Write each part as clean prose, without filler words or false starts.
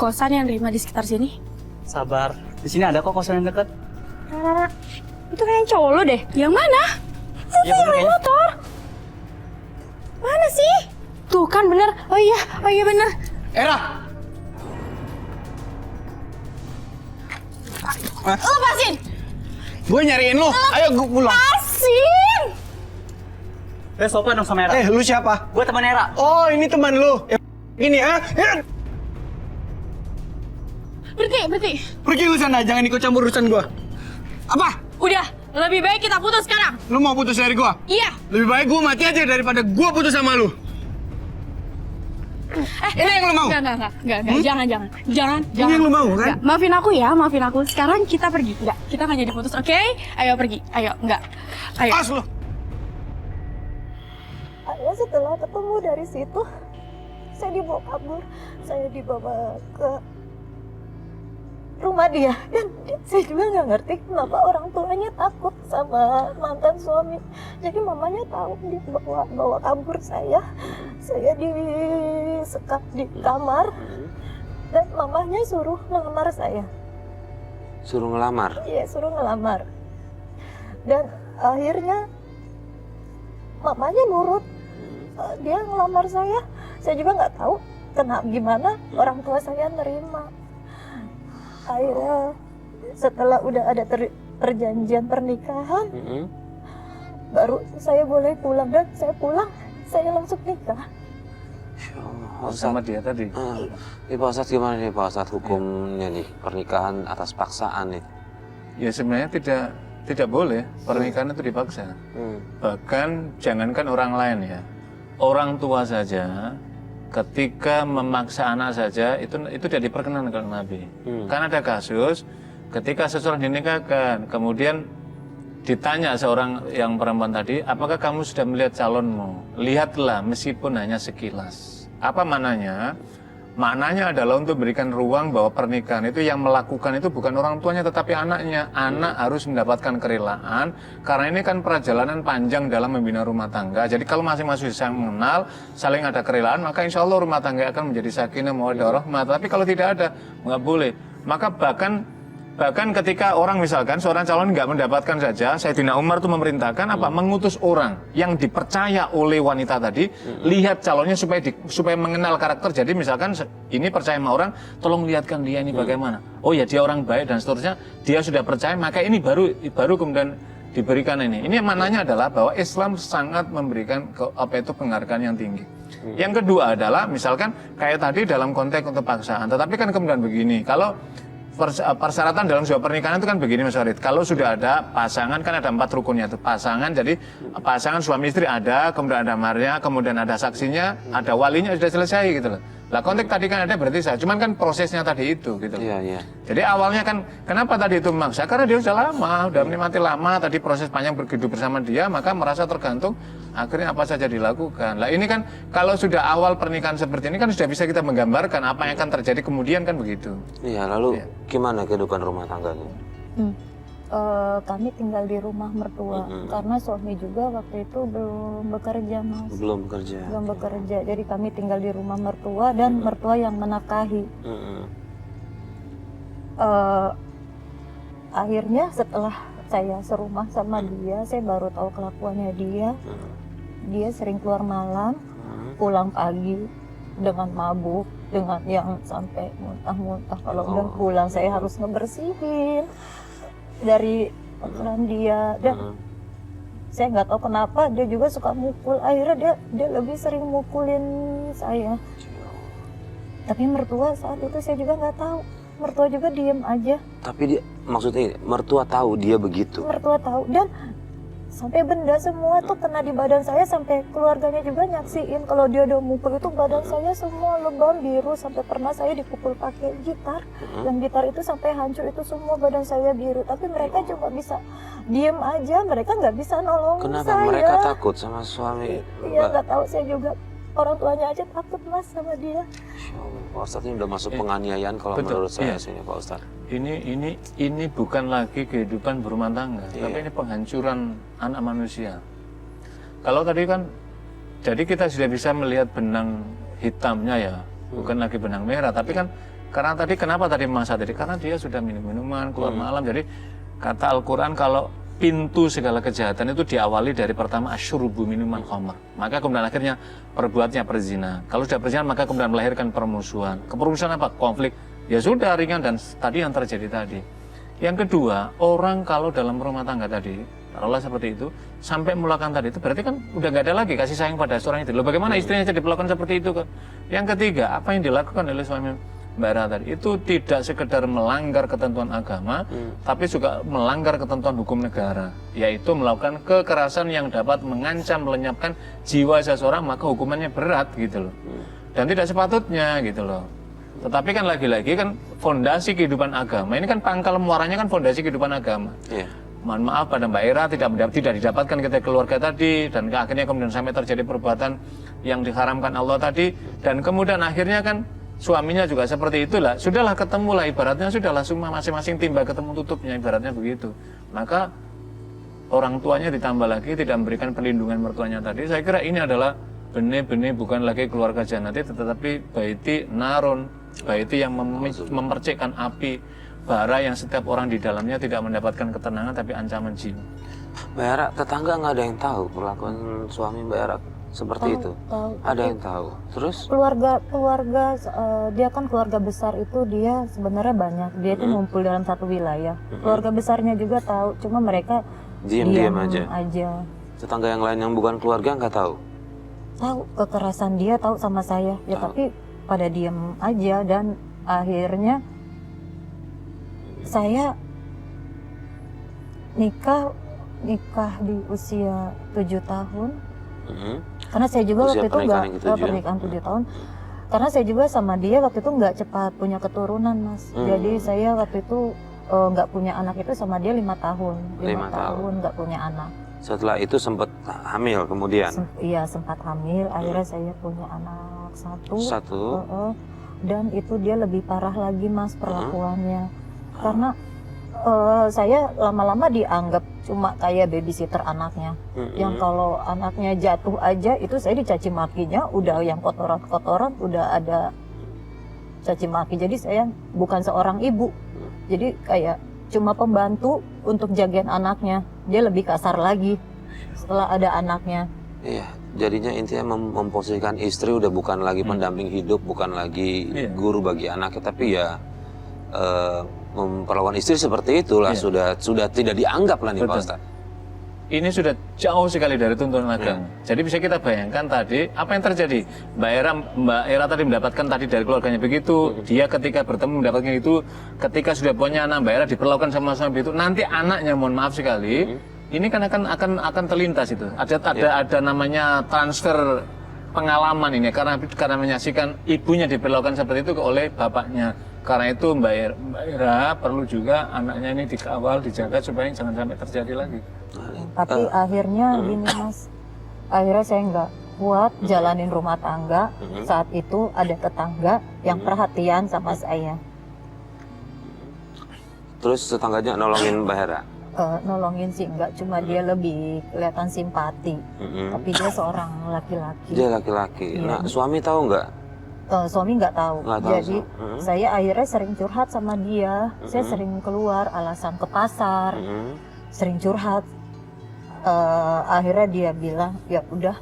kosan yang terima di sekitar sini? Sabar, di sini ada kok kosan yang dekat. Itu kayaknya cowok lo deh. Yang mana? Itu yang naik motor. Mana sih? Tuh kan bener. Oh iya bener. Era! Lepasin! Gue nyariin lu. Ayo gue pulang. Lepasin! Sopan dong sama Era. Lu siapa? Gue teman Era. Oh, ini teman lu. Ini Berhenti. Pergi lu sana, jangan ikut campur urusan gua. Apa? Udah, lebih baik kita putus sekarang. Lu mau putus dari gua? Iya. Lebih baik gua mati aja daripada gua putus sama lu. Ini yang lu mau? Enggak. Jangan. Ini yang lu mau, kan? Enggak. Maafin aku. Sekarang kita pergi. Enggak, kita nggak jadi putus, oke? Ayo pergi. Ayo, enggak. Ayo. Pas lu. Ayah setelah ketemu dari situ, saya dibawa kabur. Saya dibawa ke rumah dia. Dan saya juga nggak ngerti kenapa orang tuanya takut sama mantan suami. Jadi mamanya tahu bawa kabur saya. Saya disekap di kamar. Dan mamanya suruh ngelamar saya. Suruh ngelamar? Iya, suruh ngelamar. Dan akhirnya mamanya nurut. Dia ngelamar saya. Saya juga nggak tahu gimana orang tua saya nerima. Akhirnya setelah udah ada perjanjian pernikahan, baru saya boleh pulang. Dan saya pulang, saya langsung nikah. Sama dia tadi? Pak Ustadz gimana nih Pak Ustadz hukumnya nih pernikahan atas paksaan nih? Ya sebenarnya tidak boleh pernikahan itu dipaksa. Bahkan jangankan orang lain ya, orang tua saja ketika memaksa anak saja itu tidak diperkenankan oleh Nabi. Karena ada kasus ketika seseorang dinikahkan, kemudian ditanya seorang yang perempuan tadi, apakah kamu sudah melihat calonmu? Lihatlah meskipun hanya sekilas. Apa maknanya? Maknanya adalah untuk berikan ruang bahwa pernikahan itu yang melakukan itu bukan orang tuanya tetapi anaknya. Anak harus mendapatkan kerelaan karena ini kan perjalanan panjang dalam membina rumah tangga. Jadi kalau masing-masing saling mengenal, saling ada kerelaan, maka insya Allah rumah tangga akan menjadi sakinah mawaddah rahmah. Tapi kalau tidak ada, nggak boleh. Maka bahkan ketika orang misalkan seorang calon nggak mendapatkan saja, Sayyidina Umar itu memerintahkan apa? Mengutus orang yang dipercaya oleh wanita tadi, lihat calonnya supaya mengenal karakter. Jadi misalkan ini percaya sama orang, tolong lihatkan dia ini bagaimana. Oh ya dia orang baik dan seterusnya. Dia sudah percaya, maka ini baru kemudian diberikan ini. Ini maknanya adalah bahwa Islam sangat memberikan penghargaan yang tinggi. Yang kedua adalah misalkan kayak tadi dalam konteks untuk paksaan. Tetapi kan kemudian begini, kalau persyaratan dalam sebuah pernikahan itu kan begini Mas Farid. Kalau sudah ada pasangan kan ada 4 rukunnya itu. Pasangan jadi pasangan suami istri ada, kemudian ada maharnya, kemudian ada saksinya, ada walinya sudah selesai gitu loh. Lah konteks tadi kan ada berarti saya. Cuman kan prosesnya tadi itu gitu. Iya. Jadi awalnya kan kenapa tadi itu memaksa? Karena dia sudah lama, udah menikmati lama tadi proses panjang berhidup bersama dia, maka merasa tergantung akhirnya apa saja dilakukan. Lah ini kan kalau sudah awal pernikahan seperti ini kan sudah bisa kita menggambarkan apa yang akan terjadi kemudian kan begitu. Iya, lalu gimana kehidupan rumah tangganya? Kami tinggal di rumah mertua karena suami juga waktu itu belum bekerja, Mas. Belum bekerja. Belum bekerja. Jadi kami tinggal di rumah mertua dan mertua yang menafkahi. Akhirnya setelah saya serumah sama dia, saya baru tahu kelakuannya dia. Dia sering keluar malam, pulang pagi dengan mabuk, dengan yang sampai muntah-muntah. Kalau udah pulang saya harus ngebersihin dari kotoran dia. Dan saya nggak tahu kenapa dia juga suka mukul. Akhirnya dia lebih sering mukulin saya. Tapi mertua saat itu saya juga nggak tahu. Mertua juga diem aja. Tapi dia maksudnya mertua tahu dia begitu. Mertua tahu dan sampai benda semua tuh kena di badan saya, sampai keluarganya juga nyaksiin kalau dia udah mukul itu badan saya semua lebam biru, sampai pernah saya dipukul pakai gitar. Yang gitar itu sampai hancur, itu semua badan saya biru. Tapi mereka cuma bisa diem aja, mereka nggak bisa nolong saya. Kenapa mereka takut sama suami? Iya nggak tahu, saya juga orang tuanya aja takut Mas sama dia. Pak Ustadz ini udah masuk penganiayaan kalau menurut saya sini Pak Ustadz. Ini bukan lagi kehidupan berumah tangga, tapi ini penghancuran anak manusia. Kalau tadi kan, jadi kita sudah bisa melihat benang hitamnya ya, bukan lagi benang merah, tapi kan Karena tadi kenapa tadi masa tadi? Karena dia sudah minum minuman, keluar malam. Jadi kata Al-Quran kalau pintu segala kejahatan itu diawali dari pertama asyurubu minuman khamr. Maka kemudian akhirnya perbuatnya perzina. Kalau sudah perzina maka kemudian melahirkan permusuhan. Kepermusuhan apa? Konflik. Ya sudah ringan dan tadi yang terjadi tadi. Yang kedua, orang kalau dalam rumah tangga tadi, taruhlah seperti itu, sampai melakukan tadi itu berarti kan udah nggak ada lagi kasih sayang pada seorang itu. Loh, bagaimana istrinya jadi diperlakukan seperti itu kan? Yang ketiga, apa yang dilakukan oleh suami Mbak Era tadi itu tidak sekedar melanggar ketentuan agama, tapi juga melanggar ketentuan hukum negara, yaitu melakukan kekerasan yang dapat mengancam, melenyapkan jiwa seseorang, maka hukumannya berat gitu loh. Dan tidak sepatutnya gitu loh. Tetapi kan lagi-lagi kan fondasi kehidupan agama, ini kan pangkal muaranya kan fondasi kehidupan agama. Iya. Mohon maaf pada Mbak Era tidak didapatkan ketika keluarga tadi, dan akhirnya kemudian sampai terjadi perbuatan yang diharamkan Allah tadi, dan kemudian akhirnya kan suaminya juga seperti itulah. Sudahlah ketemulah, ibaratnya sudahlah semua masing-masing timba ketemu tutupnya, ibaratnya begitu. Maka orang tuanya ditambah lagi tidak memberikan perlindungan mertuanya tadi. Saya kira ini adalah benih-benih bukan lagi keluarga jannati, tetapi baiti narun, baiti yang memercikkan api bara yang setiap orang di dalamnya tidak mendapatkan ketenangan tapi ancaman jiwa. Mbak Era, tetangga nggak ada yang tahu perlakuan suami Mbak Era seperti itu? Tahu. Ada yang tahu. Terus? Keluarga dia kan keluarga besar itu dia sebenarnya banyak. Dia itu ngumpul dalam satu wilayah. Keluarga besarnya juga tahu, cuma mereka Diam-diam aja. Tetangga yang lain yang bukan keluarga nggak tahu? Tahu kekerasan dia, tahu sama saya. Ya tapi pada diam aja, dan akhirnya saya nikah di usia 7 tahun. Karena saya juga waktu itu pernikahan 7 tahun. Karena saya juga sama dia waktu itu nggak cepat punya keturunan, Mas. Jadi saya waktu itu nggak punya anak itu sama dia 5 tahun. 5 tahun nggak punya anak. Setelah itu sempat hamil kemudian? Iya, sempat hamil. Akhirnya saya punya anak satu. Dan itu dia lebih parah lagi, Mas, perlakuannya. Karena saya lama-lama dianggap cuma kayak babysitter anaknya. Yang kalau anaknya jatuh aja itu saya dicaci makinya, udah yang kotoran-kotoran udah ada caci maki. Jadi saya bukan seorang ibu. Jadi kayak cuma pembantu untuk jagain anaknya. Dia lebih kasar lagi setelah ada anaknya. Iya, jadinya intinya memposisikan istri udah bukan lagi pendamping hidup, bukan lagi guru bagi anaknya, tapi ya memperlakukan istri seperti itulah. Sudah tidak dianggap lah nih Pak Ustadz. Ini sudah jauh sekali dari tuntunan agama. Jadi bisa kita bayangkan tadi apa yang terjadi. Mbak Era tadi mendapatkan tadi dari keluarganya begitu. Dia ketika bertemu mendapatkan itu, ketika sudah punya anak, Mbak Era diperlakukan sama suami itu. Nanti anaknya, mohon maaf sekali, ini kan akan terlintas itu. Ada namanya transfer pengalaman ini karena menyaksikan ibunya diperlakukan seperti itu oleh bapaknya. Karena itu Mbak Era perlu juga anaknya ini dikawal, dijaga supaya jangan sampai terjadi lagi. Tapi akhirnya gini, Mas, akhirnya saya nggak kuat jalanin rumah tangga. Saat itu ada tetangga yang perhatian sama saya. Terus tetangganya nolongin Mbak Hera? Nolongin sih enggak, cuma dia lebih kelihatan simpati. Tapi dia seorang laki-laki. Dia laki-laki. Iya. Nah, suami tahu nggak? Suami nggak tahu. Jadi saya akhirnya sering curhat sama dia. Saya sering keluar alasan ke pasar, sering curhat. Akhirnya dia bilang, ya udah,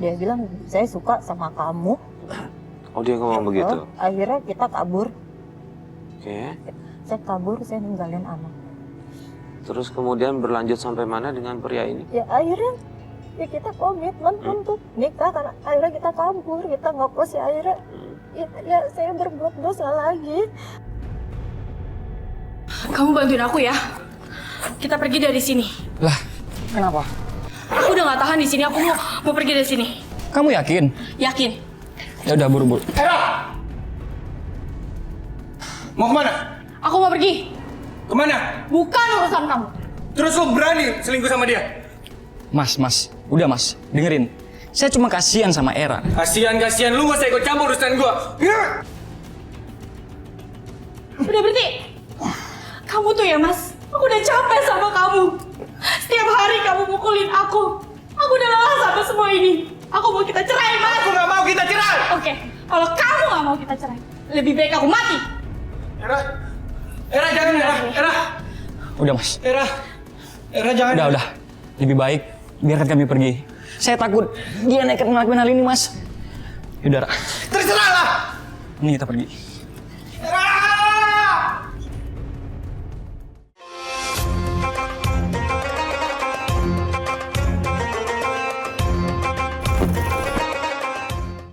dia bilang saya suka sama kamu. Oh, dia ngomong begitu? Akhirnya kita kabur. Oke. Saya kabur, saya ninggalin anak. Terus kemudian berlanjut sampai mana dengan pria ini? Ya akhirnya ya kita komitmen untuk nikah, karena akhirnya kita kabur, kita ngoplos, ya akhirnya ya saya berbuat dosa lagi. Kamu bantuin aku ya. Kita pergi dari sini. Lah, kenapa? Aku udah nggak tahan di sini. Aku mau pergi dari sini. Kamu yakin? Yakin? Ya udah, buru-buru. Mau kemana? Aku mau pergi. Kemana? Bukan urusan kamu. Terus lo berani selingkuh sama dia? Mas, udah Mas, dengerin. Saya cuma kasihan sama Era. Kasihan lu gak usah ikut campur urusan gua. Udah berhenti. Kamu tuh ya, Mas, aku udah capek sama kamu. Setiap hari kamu mukulin aku. Aku udah lelah sama semua ini. Aku mau kita cerai, Mas. Aku gak mau kita cerai. Oke, kalau kamu gak mau kita cerai. Lebih baik aku mati. Era, Era jangan Era, Era, Udah mas, Era, Era jangan. udah. Lebih baik biarkan kami pergi. Saya takut dia nekat ngelakuin hal ini mas. Yaudah, Ra. Terserah lah. Ini kita pergi.